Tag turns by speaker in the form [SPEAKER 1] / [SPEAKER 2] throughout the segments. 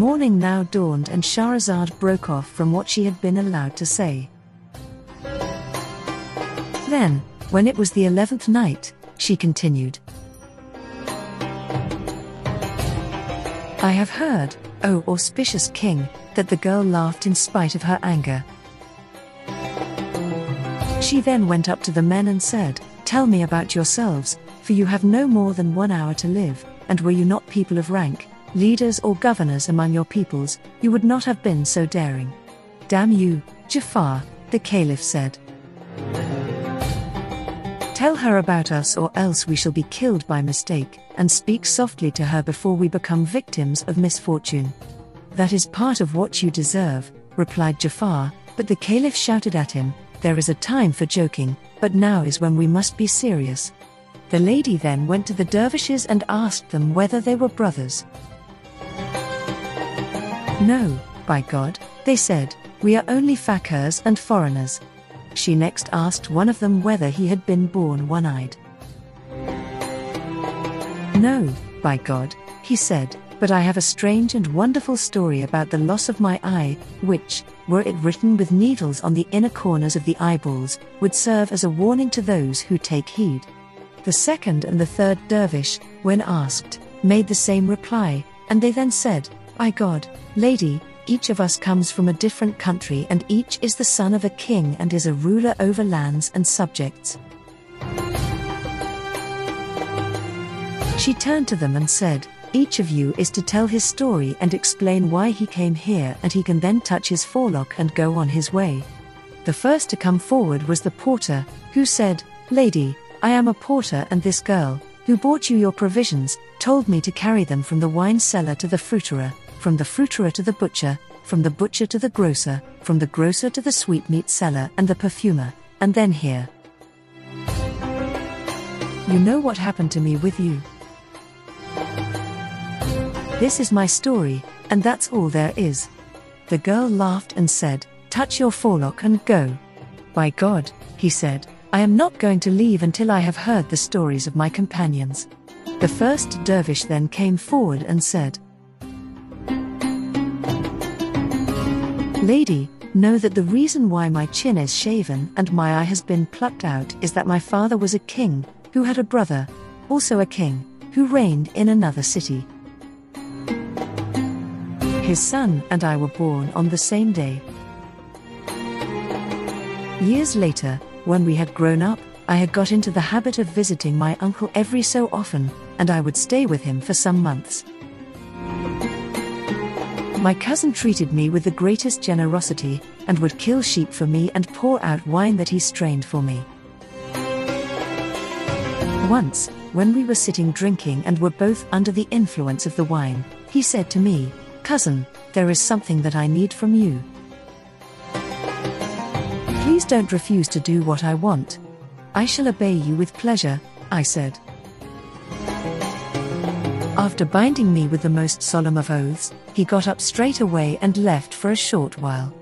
[SPEAKER 1] morning now dawned and Shahrazad broke off from what she had been allowed to say. Then, when it was the 11th night, she continued, I have heard, O auspicious king, that the girl laughed in spite of her anger. She then went up to the men and said, Tell me about yourselves, for you have no more than 1 hour to live, and were you not people of rank, leaders or governors among your peoples, you would not have been so daring. Damn you, Jafar, the caliph said. Tell her about us or else we shall be killed by mistake, and speak softly to her before we become victims of misfortune. That is part of what you deserve, replied Jafar, but the caliph shouted at him, There is a time for joking, but now is when we must be serious. The lady then went to the dervishes and asked them whether they were brothers. No, by God, they said, we are only faqirs and foreigners. She next asked one of them whether he had been born one-eyed. No, by God, he said, but I have a strange and wonderful story about the loss of my eye, which, were it written with needles on the inner corners of the eyeballs, would serve as a warning to those who take heed. The second and the third dervish, when asked, made the same reply, and they then said, By God, lady, each of us comes from a different country and each is the son of a king and is a ruler over lands and subjects. She turned to them and said, Each of you is to tell his story and explain why he came here, and he can then touch his forelock and go on his way. The first to come forward was the porter, who said, Lady, I am a porter, and this girl, who bought you your provisions, told me to carry them from the wine cellar to the fruiterer, from the fruiterer to the butcher, from the butcher to the grocer, from the grocer to the sweetmeat seller and the perfumer, and then here. You know what happened to me with you. This is my story, and that's all there is. The girl laughed and said, Touch your forelock and go. By God, he said, I am not going to leave until I have heard the stories of my companions. The first dervish then came forward and said, Lady, know that the reason why my chin is shaven and my eye has been plucked out is that my father was a king, who had a brother, also a king, who reigned in another city. His son and I were born on the same day. Years later, when we had grown up, I had got into the habit of visiting my uncle every so often, and I would stay with him for some months. My cousin treated me with the greatest generosity, and would kill sheep for me and pour out wine that he strained for me. Once, when we were sitting drinking and were both under the influence of the wine, he said to me, Cousin, there is something that I need from you. Please don't refuse to do what I want. I shall obey you with pleasure, I said. After binding me with the most solemn of oaths, he got up straight away and left for a short while.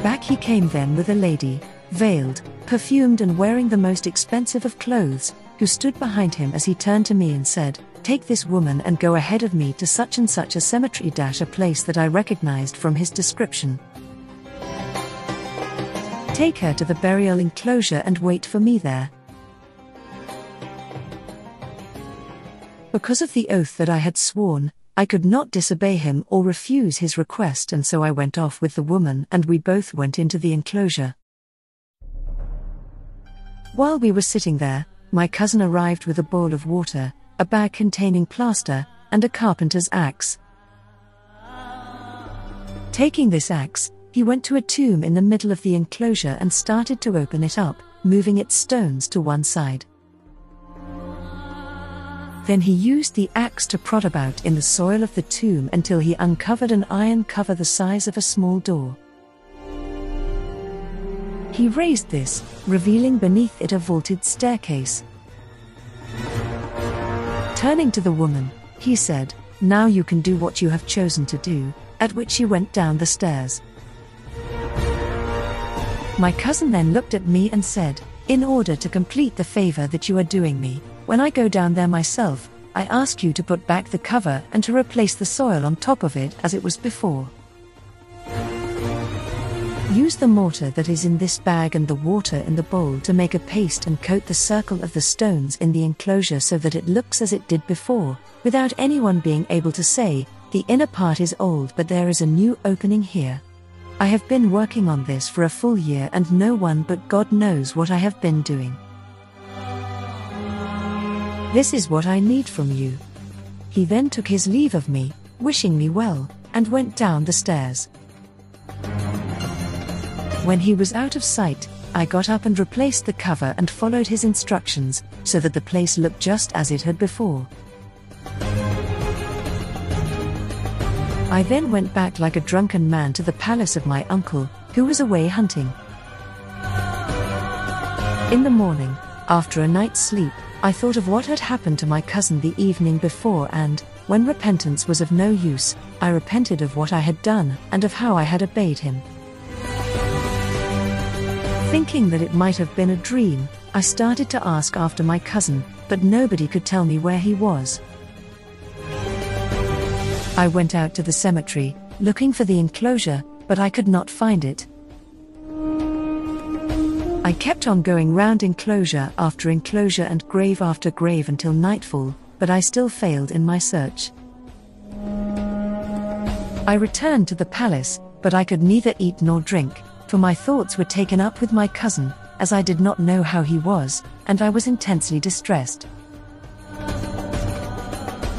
[SPEAKER 1] Back he came then with a lady, veiled, perfumed and wearing the most expensive of clothes, who stood behind him as he turned to me and said, Take this woman and go ahead of me to such and such a cemetery - a place that I recognized from his description. Take her to the burial enclosure and wait for me there. Because of the oath that I had sworn, I could not disobey him or refuse his request, and so I went off with the woman and we both went into the enclosure. While we were sitting there, my cousin arrived with a bowl of water, a bag containing plaster, and a carpenter's axe. Taking this axe, he went to a tomb in the middle of the enclosure and started to open it up, moving its stones to one side. Then he used the axe to prod about in the soil of the tomb until he uncovered an iron cover the size of a small door. He raised this, revealing beneath it a vaulted staircase. Turning to the woman, he said, Now you can do what you have chosen to do, at which she went down the stairs. My cousin then looked at me and said, In order to complete the favor that you are doing me, when I go down there myself, I ask you to put back the cover and to replace the soil on top of it as it was before. Use the mortar that is in this bag and the water in the bowl to make a paste and coat the circle of the stones in the enclosure so that it looks as it did before, without anyone being able to say, the inner part is old but there is a new opening here. I have been working on this for a full year and no one but God knows what I have been doing. This is what I need from you. He then took his leave of me, wishing me well, and went down the stairs. When he was out of sight, I got up and replaced the cover and followed his instructions, so that the place looked just as it had before. I then went back like a drunken man to the palace of my uncle, who was away hunting. In the morning, after a night's sleep, I thought of what had happened to my cousin the evening before and, when repentance was of no use, I repented of what I had done and of how I had obeyed him. Thinking that it might have been a dream, I started to ask after my cousin, but nobody could tell me where he was. I went out to the cemetery, looking for the enclosure, but I could not find it. I kept on going round enclosure after enclosure and grave after grave until nightfall, but I still failed in my search. I returned to the palace, but I could neither eat nor drink, for my thoughts were taken up with my cousin, as I did not know how he was, and I was intensely distressed.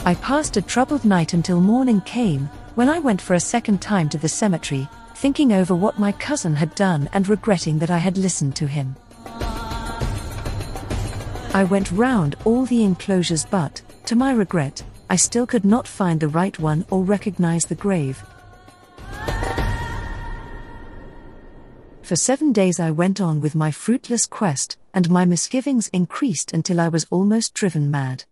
[SPEAKER 1] I passed a troubled night until morning came, when I went for a second time to the cemetery, thinking over what my cousin had done and regretting that I had listened to him. I went round all the enclosures but, to my regret, I still could not find the right one or recognize the grave. For 7 days I went on with my fruitless quest, and my misgivings increased until I was almost driven mad.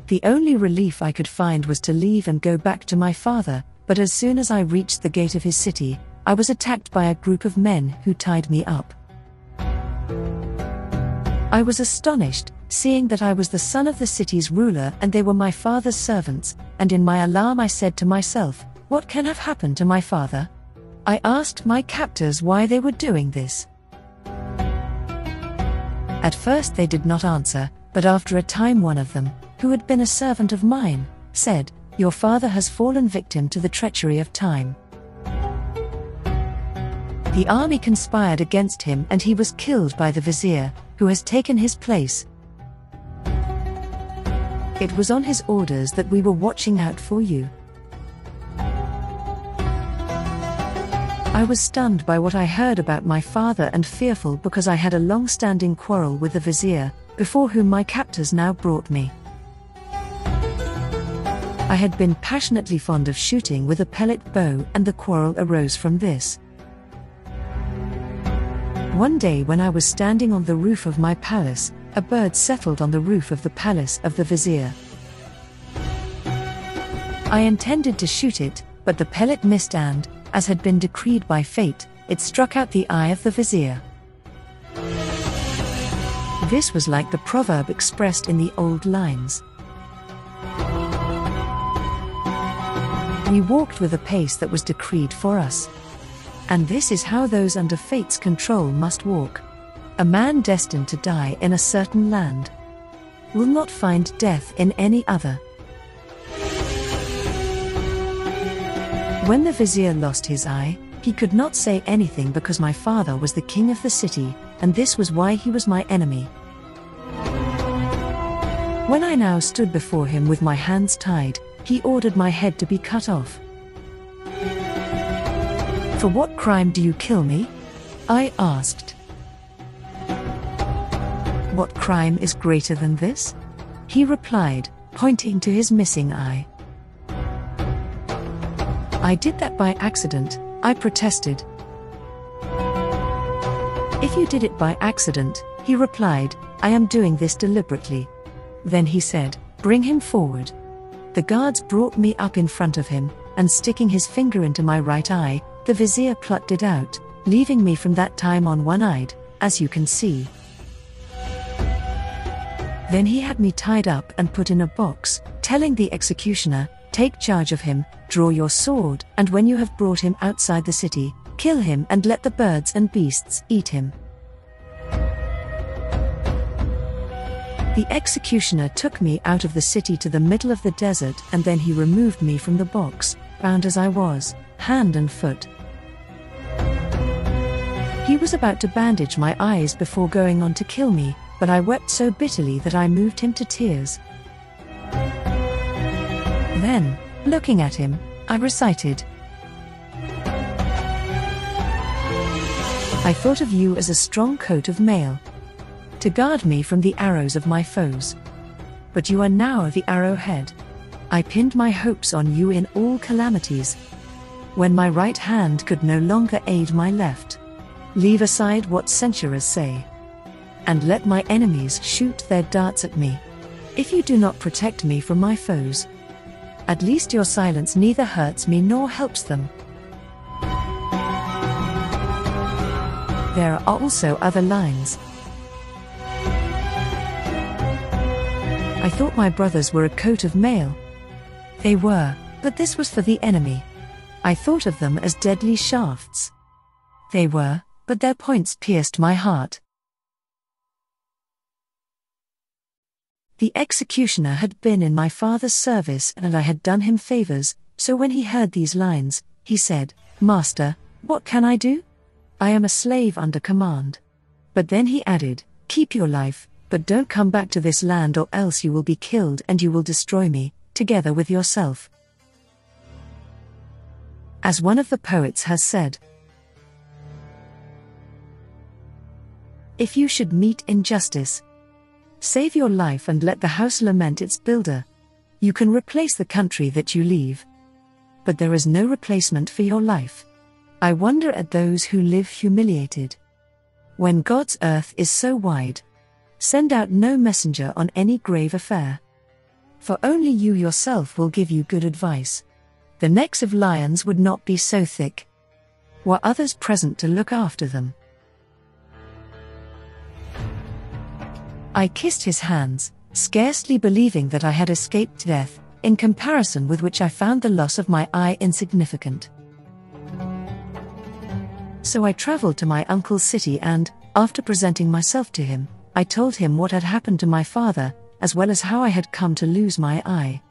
[SPEAKER 1] The only relief I could find was to leave and go back to my father, but as soon as I reached the gate of his city, I was attacked by a group of men who tied me up. I was astonished, seeing that I was the son of the city's ruler and they were my father's servants, and in my alarm I said to myself, what can have happened to my father? I asked my captors why they were doing this. At first they did not answer, but after a time one of them, who had been a servant of mine, said, your father has fallen victim to the treachery of time. The army conspired against him and he was killed by the vizier, who has taken his place. It was on his orders that we were watching out for you. I was stunned by what I heard about my father and fearful because I had a long-standing quarrel with the vizier, before whom my captors now brought me. I had been passionately fond of shooting with a pellet bow and the quarrel arose from this. One day when I was standing on the roof of my palace, a bird settled on the roof of the palace of the vizier. I intended to shoot it, but the pellet missed and, as had been decreed by fate, it struck out the eye of the vizier. This was like the proverb expressed in the old lines. We walked with a pace that was decreed for us. And this is how those under fate's control must walk. A man destined to die in a certain land will not find death in any other. When the vizier lost his eye, he could not say anything because my father was the king of the city, and this was why he was my enemy. When I now stood before him with my hands tied, he ordered my head to be cut off. For what crime do you kill me? I asked. What crime is greater than this? He replied, pointing to his missing eye. I did that by accident, I protested. If you did it by accident, he replied, I am doing this deliberately. Then he said, bring him forward. The guards brought me up in front of him, and sticking his finger into my right eye, the vizier plucked it out, leaving me from that time on one-eyed, as you can see. Then he had me tied up and put in a box, telling the executioner, "Take charge of him, draw your sword, and when you have brought him outside the city, kill him and let the birds and beasts eat him." The executioner took me out of the city to the middle of the desert, and then he removed me from the box, bound as I was, hand and foot. He was about to bandage my eyes before going on to kill me, but I wept so bitterly that I moved him to tears. Then, looking at him, I recited, "I thought of you as a strong coat of mail, to guard me from the arrows of my foes. But you are now the arrowhead. I pinned my hopes on you in all calamities. When my right hand could no longer aid my left. Leave aside what censurers say, and let my enemies shoot their darts at me. If you do not protect me from my foes, at least your silence neither hurts me nor helps them." There are also other lines. "I thought my brothers were a coat of mail. They were, but this was for the enemy. I thought of them as deadly shafts. They were, but their points pierced my heart." The executioner had been in my father's service and I had done him favors, so when he heard these lines, he said, "Master, what can I do? I am a slave under command." But then he added, "Keep your life, but don't come back to this land or else you will be killed and you will destroy me, together with yourself." As one of the poets has said, "If you should meet injustice, save your life and let the house lament its builder. You can replace the country that you leave, but there is no replacement for your life. I wonder at those who live humiliated. When God's earth is so wide, send out no messenger on any grave affair. For only you yourself will give you good advice. The necks of lions would not be so thick, were others present to look after them." I kissed his hands, scarcely believing that I had escaped death, in comparison with which I found the loss of my eye insignificant. So I traveled to my uncle's city and, after presenting myself to him, I told him what had happened to my father, as well as how I had come to lose my eye.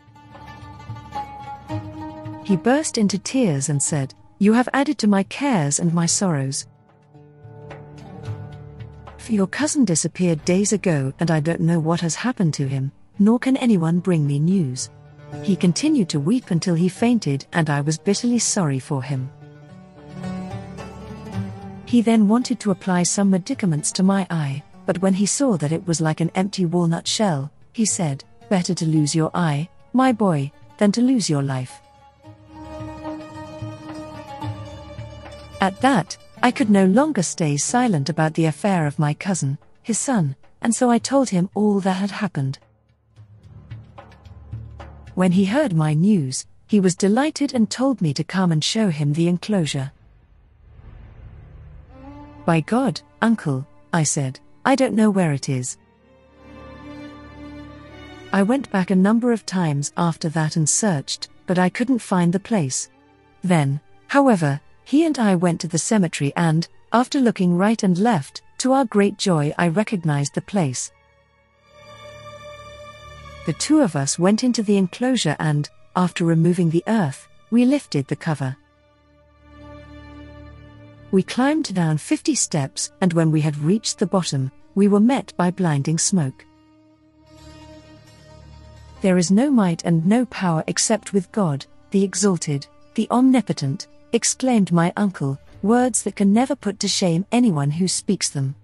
[SPEAKER 1] He burst into tears and said, "You have added to my cares and my sorrows. For your cousin disappeared days ago and I don't know what has happened to him, nor can anyone bring me news." He continued to weep until he fainted and I was bitterly sorry for him. He then wanted to apply some medicaments to my eye, but when he saw that it was like an empty walnut shell, he said, "Better to lose your eye, my boy, than to lose your life." At that, I could no longer stay silent about the affair of my cousin, his son, and so I told him all that had happened. When he heard my news, he was delighted and told me to come and show him the enclosure. "By God, uncle," I said, "I don't know where it is." I went back a number of times after that and searched, but I couldn't find the place. Then, however, he and I went to the cemetery and, after looking right and left, to our great joy I recognized the place. The two of us went into the enclosure and, after removing the earth, we lifted the cover. We climbed down 50 steps and when we had reached the bottom, we were met by blinding smoke. "There is no might and no power except with God, the exalted, the omnipotent," exclaimed my uncle, words that can never put to shame anyone who speaks them.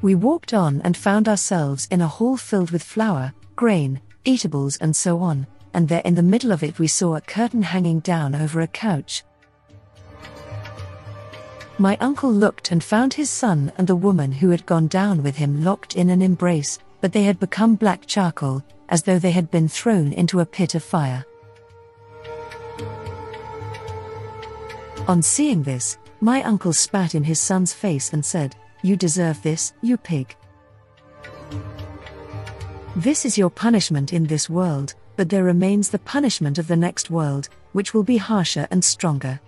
[SPEAKER 1] We walked on and found ourselves in a hall filled with flour, grain, eatables and so on, and there in the middle of it we saw a curtain hanging down over a couch. My uncle looked and found his son and the woman who had gone down with him locked in an embrace, but they had become black charcoal, as though they had been thrown into a pit of fire. On seeing this, my uncle spat in his son's face and said, "You deserve this, you pig." This is your punishment in this world, but there remains the punishment of the next world, which will be harsher and stronger.